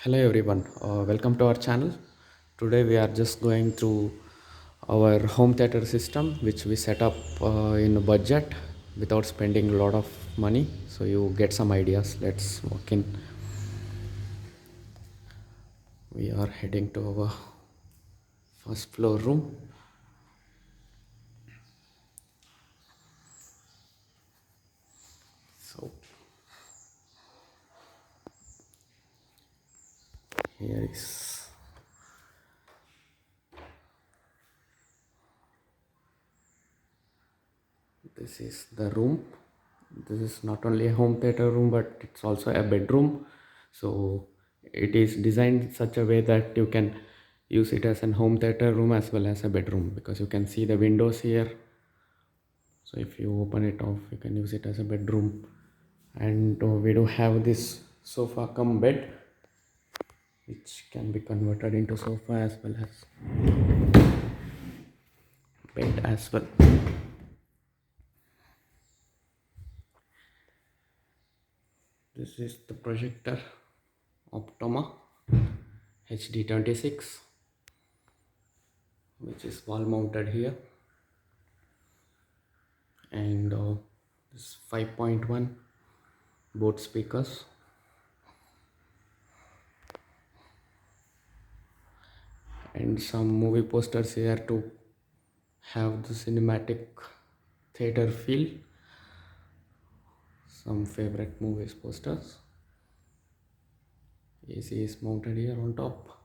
Hello everyone, welcome to our channel. Today we are just going through our home theater system which we set up in a budget without spending a lot of money. So you get some ideas. Let's walk in. We are heading to our first floor room. So here is this is the room. This is not only a home theater room but it's also a bedroom. So it is designed in such a way that you can use it as a home theater room as well as a bedroom, because you can see the windows here. So if you open it off, you can use it as a bedroom. And we do have this sofa come bed which can be converted into sofa as well as bed as well. This is the projector Optoma HD26, which is wall mounted here, and this 5.1 both speakers, and some movie posters here to have the cinematic theater feel. Some favorite movies posters. AC is mounted here on top.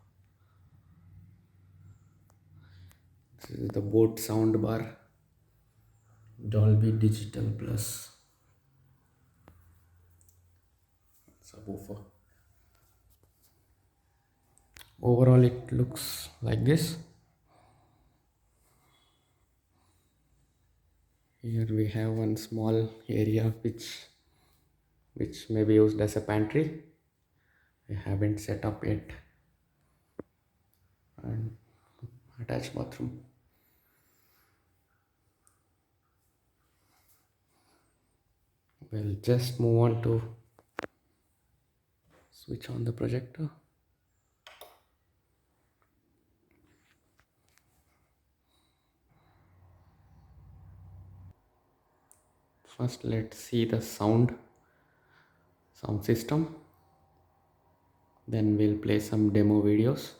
This is the boat sound bar, Dolby Digital Plus subwoofer. Overall it looks like this. Here we have one small area which may be used as a pantry. I haven't set up yet. And attached bathroom. We'll just move on to switch on the projector. First let's see the sound system, then we'll play some demo videos.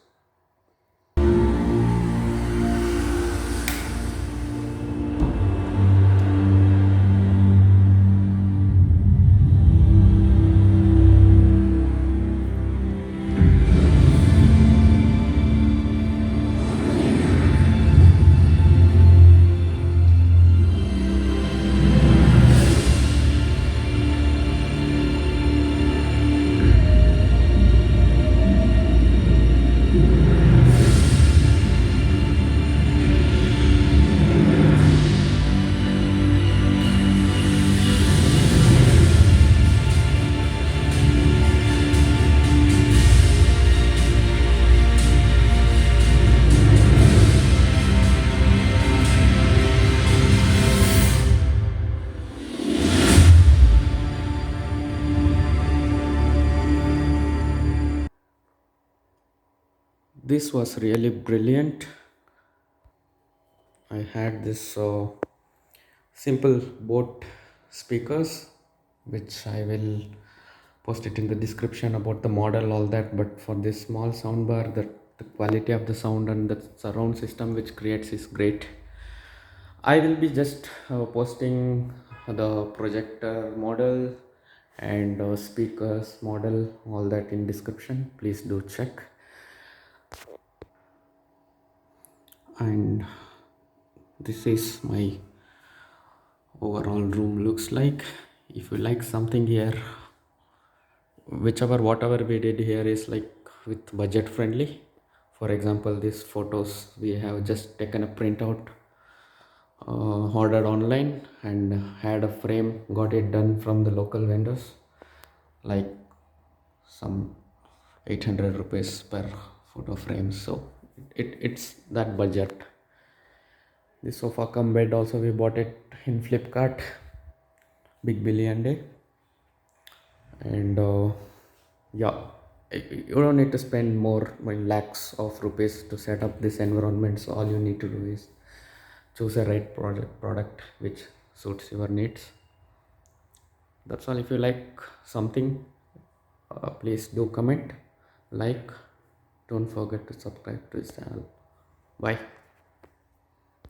This was really brilliant. I had this simple boat speakers, which I will post it in the description about the model, all that. But for this small soundbar, the quality of the sound and the surround system which creates is great. I will be just posting the projector model and speakers model, all that in description. Please do check. And this is my overall room looks like. If you like something here, whatever we did here is like with budget friendly. For example, these photos we have just taken a printout, ordered online, and had a frame, got it done from the local vendors, like some 800 rupees per photo frame. So it's that budget. The sofa come bed also we bought it in Flipkart, Big Billion Day. And yeah, You don't need to spend more lakhs of rupees to set up this environment. So all you need to do is choose a right product which suits your needs. That's all. If you like something, please do comment, like, don't forget to subscribe to this channel. Bye.